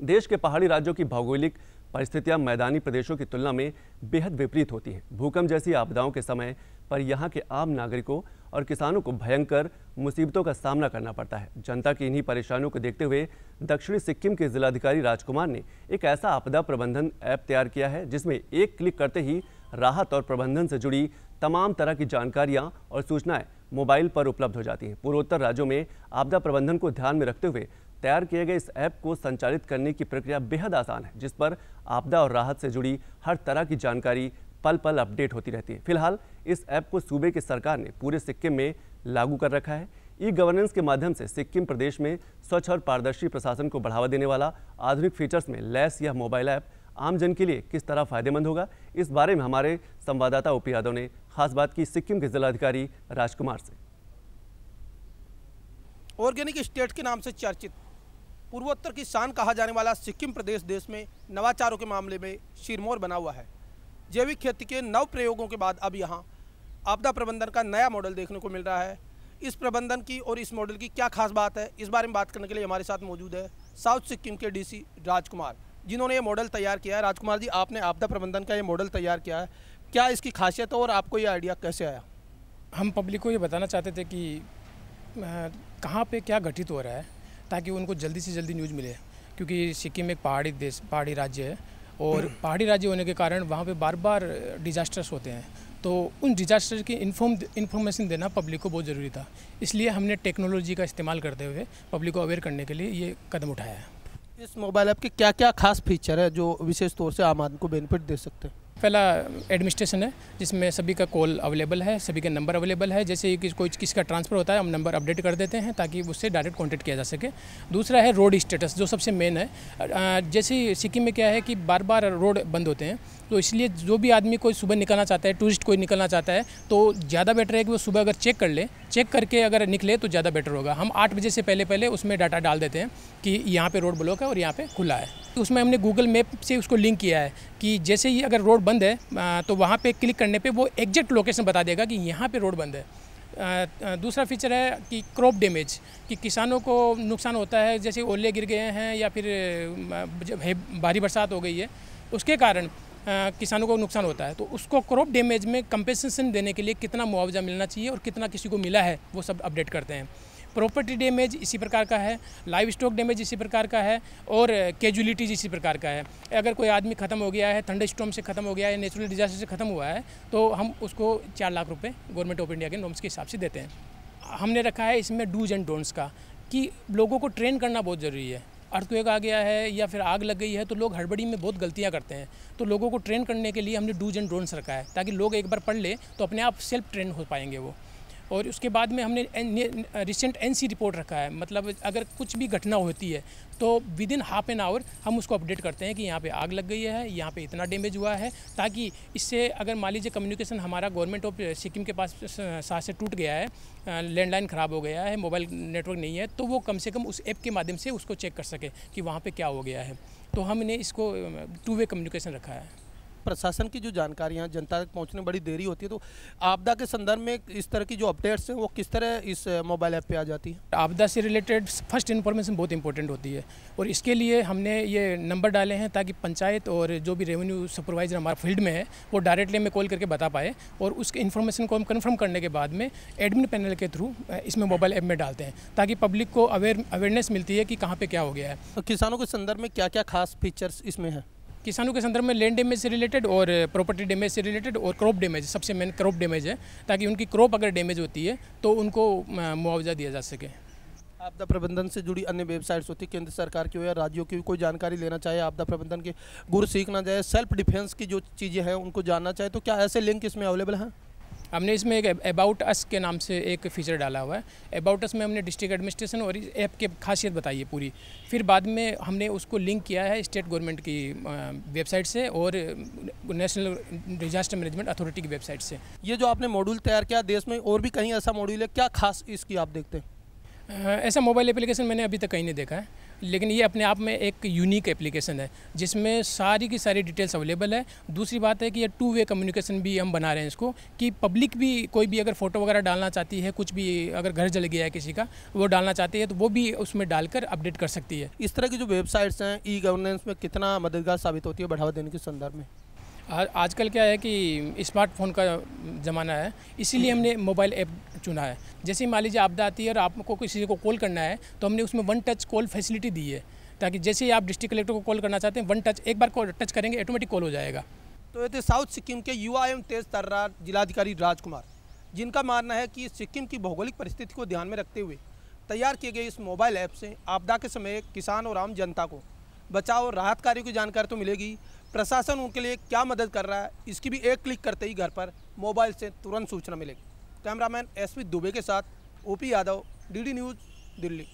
देश के पहाड़ी राज्यों की भौगोलिक परिस्थितियां मैदानी प्रदेशों की तुलना में बेहद विपरीत होती हैं। भूकंप जैसी आपदाओं के समय पर यहाँ के आम नागरिकों और किसानों को भयंकर मुसीबतों का सामना करना पड़ता है। जनता की इन्हीं परेशानियों को देखते हुए दक्षिणी सिक्किम के जिलाधिकारी राजकुमार ने एक ऐसा आपदा प्रबंधन ऐप तैयार किया है जिसमें एक क्लिक करते ही राहत और प्रबंधन से जुड़ी तमाम तरह की जानकारियां और सूचनाएं मोबाइल पर उपलब्ध हो जाती हैं। पूर्वोत्तर राज्यों में आपदा प्रबंधन को ध्यान में रखते हुए तैयार किए गए इस ऐप को संचालित करने की प्रक्रिया बेहद आसान है, जिस पर आपदा और राहत से जुड़ी हर तरह की जानकारी पल पल अपडेट होती रहती है। फिलहाल इस ऐप को सूबे की सरकार ने पूरे सिक्किम में लागू कर रखा है। ई गवर्नेंस के माध्यम से सिक्किम प्रदेश में स्वच्छ और पारदर्शी प्रशासन को बढ़ावा देने वाला आधुनिक फीचर्स में लैस यह मोबाइल ऐप आम जन के लिए किस तरह फायदेमंद होगा, इस बारे में हमारे संवाददाता ओपी यादव ने खास बात की सिक्किम के जिलाधिकारी राजकुमार से। ऑर्गेनिक स्टेट के नाम से चर्चित पूर्वोत्तर की शान कहा जाने वाला सिक्किम प्रदेश देश में नवाचारों के मामले में सिरमौर बना हुआ है। जैविक खेती के नव प्रयोगों के बाद अब यहाँ आपदा प्रबंधन का नया मॉडल देखने को मिल रहा है। इस प्रबंधन की और इस मॉडल की क्या खास बात है, इस बारे में बात करने के लिए हमारे साथ मौजूद है साउथ सिक्किम के डीसी राजकुमार, जिन्होंने ये मॉडल तैयार किया है। राजकुमार जी, आपने आपदा प्रबंधन का ये मॉडल तैयार किया है, क्या इसकी खासियत है और आपको ये आइडिया कैसे आया? हम पब्लिक को ये बताना चाहते थे कि कहाँ पे क्या घटित हो रहा है, ताकि उनको जल्दी से जल्दी न्यूज़ मिले, क्योंकि सिक्किम एक पहाड़ी राज्य है और पहाड़ी राज्य होने के कारण वहाँ पे बार बार डिजास्टर्स होते हैं। तो उन डिजास्टर की इन्फॉर्मेशन देना पब्लिक को बहुत ज़रूरी था, इसलिए हमने टेक्नोलॉजी का इस्तेमाल करते हुए पब्लिक को अवेयर करने के लिए ये कदम उठाया है। इस मोबाइल ऐप के क्या क्या खास फीचर है जो विशेष तौर से आम आदमी को बेनिफिट दे सकते हैं? पहला एडमिनिस्ट्रेशन है, जिसमें सभी का कॉल अवेलेबल है, सभी के नंबर अवेलेबल है। जैसे कि कोई किसी का ट्रांसफ़र होता है, हम नंबर अपडेट कर देते हैं ताकि उससे डायरेक्ट कांटेक्ट किया जा सके। दूसरा है रोड स्टेटस, जो सबसे मेन है। जैसे सिक्किम में क्या है कि बार बार रोड बंद होते हैं, तो इसलिए जो भी आदमी कोई सुबह निकलना चाहता है, टूरिस्ट कोई निकलना चाहता है, तो ज़्यादा बेटर है कि वो सुबह अगर चेक कर ले, चेक करके अगर निकले तो ज़्यादा बेटर होगा। हम 8 बजे से पहले उसमें डाटा डाल देते हैं कि यहाँ पे रोड ब्लॉक है और यहाँ पे खुला है। तो उसमें हमने गूगल मैप से उसको लिंक किया है कि जैसे ही अगर रोड बंद है तो वहाँ पे क्लिक करने पे वो एग्जैक्ट लोकेशन बता देगा कि यहाँ पे रोड बंद है। दूसरा फीचर है कि क्रॉप डैमेज, कि किसानों को नुकसान होता है, जैसे ओले गिर गए हैं या फिर भारी बरसात हो गई है, उसके कारण किसानों को नुकसान होता है, तो उसको क्रॉप डैमेज में कंपेंसेशन देने के लिए कितना मुआवजा मिलना चाहिए और कितना किसी को मिला है, वो सब अपडेट करते हैं। प्रॉपर्टी डैमेज इसी प्रकार का है, लाइव स्टॉक डैमेज इसी प्रकार का है और कैजुअलिटीज इसी प्रकार का है। अगर कोई आदमी ख़त्म हो गया है, थंडर स्टॉर्म से ख़त्म हो गया है, नेचुरल डिजास्टर से ख़त्म हुआ है, तो हम उसको 4 लाख रुपए गवर्नमेंट ऑफ इंडिया के नॉर्म्स के हिसाब से देते हैं। हमने रखा है इसमें डूज एंड डोंट्स का, कि लोगों को ट्रेन करना बहुत ज़रूरी है। अर्थक्वेक आ गया है या फिर आग लग गई है तो लोग हड़बड़ी में बहुत गलतियां करते हैं, तो लोगों को ट्रेन करने के लिए हमने डूज एंड डोंट्स रखा है, ताकि लोग एक बार पढ़ ले तो अपने आप सेल्फ ट्रेन हो पाएंगे वो। और उसके बाद में हमने रिसेंट एनसी रिपोर्ट रखा है, मतलब अगर कुछ भी घटना होती है तो विदिन हाफ एन आवर हम उसको अपडेट करते हैं कि यहाँ पे आग लग गई है, यहाँ पे इतना डैमेज हुआ है, ताकि इससे अगर मान लीजिए कम्युनिकेशन हमारा गवर्नमेंट ऑफ सिक्किम के पास साथ से टूट गया है, लैंडलाइन ख़राब हो गया है, मोबाइल नेटवर्क नहीं है, तो वो कम से कम उस ऐप के माध्यम से उसको चेक कर सके कि वहाँ पर क्या हो गया है। तो हमने इसको 2 वे कम्युनिकेशन रखा है। प्रशासन की जो जानकारियाँ जनता तक पहुंचने में बड़ी देरी होती है, तो आपदा के संदर्भ में इस तरह की जो अपडेट्स हैं वो किस तरह इस मोबाइल ऐप पे आ जाती है? आपदा से रिलेटेड फर्स्ट इन्फॉर्मेशन बहुत इंपॉर्टेंट होती है और इसके लिए हमने ये नंबर डाले हैं ताकि पंचायत और जो भी रेवेन्यू सुपरवाइजर हमारा फील्ड में है वो डायरेक्टली हमें कॉल करके बता पाए, और उसके इन्फॉर्मेशन को हम कन्फर्म करने के बाद में एडमिन पैनल के थ्रू इसमें मोबाइल ऐप में डालते हैं, ताकि पब्लिक को अवेयरनेस मिलती है कि कहाँ पर क्या हो गया है। तो किसानों के संदर्भ में क्या क्या खास फीचर्स इसमें हैं? किसानों के संदर्भ में लैंड डैमेज से रिलेटेड और प्रॉपर्टी डैमेज से रिलेटेड और क्रॉप डैमेज, सबसे मेन क्रॉप डैमेज है, ताकि उनकी क्रॉप अगर डैमेज होती है तो उनको मुआवजा दिया जा सके। आपदा प्रबंधन से जुड़ी अन्य वेबसाइट्स होती है, केंद्र सरकार की हो या राज्यों की, कोई जानकारी लेना चाहे, आपदा प्रबंधन के गुर सीखना चाहे, सेल्फ डिफेंस की जो चीज़ें हैं उनको जानना चाहे, तो क्या ऐसे लिंक इसमें अवेलेबल हैं? हमने इसमें एक अबाउट अस के नाम से एक फीचर डाला हुआ है। अबाउट अस में हमने डिस्ट्रिक्ट एडमिनिस्ट्रेशन और इस ऐप की खासियत बताई है पूरी, फिर बाद में हमने उसको लिंक किया है स्टेट गवर्नमेंट की वेबसाइट से और नेशनल डिजास्टर मैनेजमेंट अथॉरिटी की वेबसाइट से। ये जो आपने मॉड्यूल तैयार किया, देश में और भी कहीं ऐसा मॉड्यूल है, क्या खास इसकी आप देखते हैं? ऐसा मोबाइल एप्लीकेशन मैंने अभी तक कहीं नहीं देखा है। लेकिन ये अपने आप में एक यूनिक एप्लीकेशन है जिसमें सारी की सारी डिटेल्स अवेलेबल है। दूसरी बात है कि ये 2 वे कम्युनिकेशन भी हम बना रहे हैं इसको, कि पब्लिक भी कोई भी अगर फ़ोटो वगैरह डालना चाहती है, कुछ भी अगर घर जल गया है किसी का वो डालना चाहती है तो वो भी उसमें डालकर अपडेट कर सकती है। इस तरह की जो वेबसाइट्स हैं ई गवर्नेंस में कितना मददगार साबित होती है बढ़ावा देने के संदर्भ में? आजकल क्या है कि स्मार्टफोन का ज़माना है, इसीलिए हमने मोबाइल ऐप चुना है। जैसे मान लीजिए आपदा आती है और आपको किसी को कॉल करना है तो हमने उसमें 1 टच कॉल फैसिलिटी दी है, ताकि जैसे ही आप डिस्ट्रिक्ट कलेक्टर को कॉल करना चाहते हैं 1 टच, एक बार कॉल टच करेंगे ऑटोमेटिक कॉल हो जाएगा। तो ये थे साउथ सिक्किम के युवा एवं तेज तर्रार जिलाधिकारी राजकुमार, जिनका मानना है कि सिक्किम की भौगोलिक परिस्थिति को ध्यान में रखते हुए तैयार किए गए इस मोबाइल ऐप से आपदा के समय किसान और आम जनता को बचाव और राहत कार्यों की जानकारी तो मिलेगी, प्रशासन उनके लिए क्या मदद कर रहा है इसकी भी एक क्लिक करते ही घर पर मोबाइल से तुरंत सूचना मिलेगी। कैमरामैन एसपी दुबे के साथ OP Yadav, DD news, Delhi.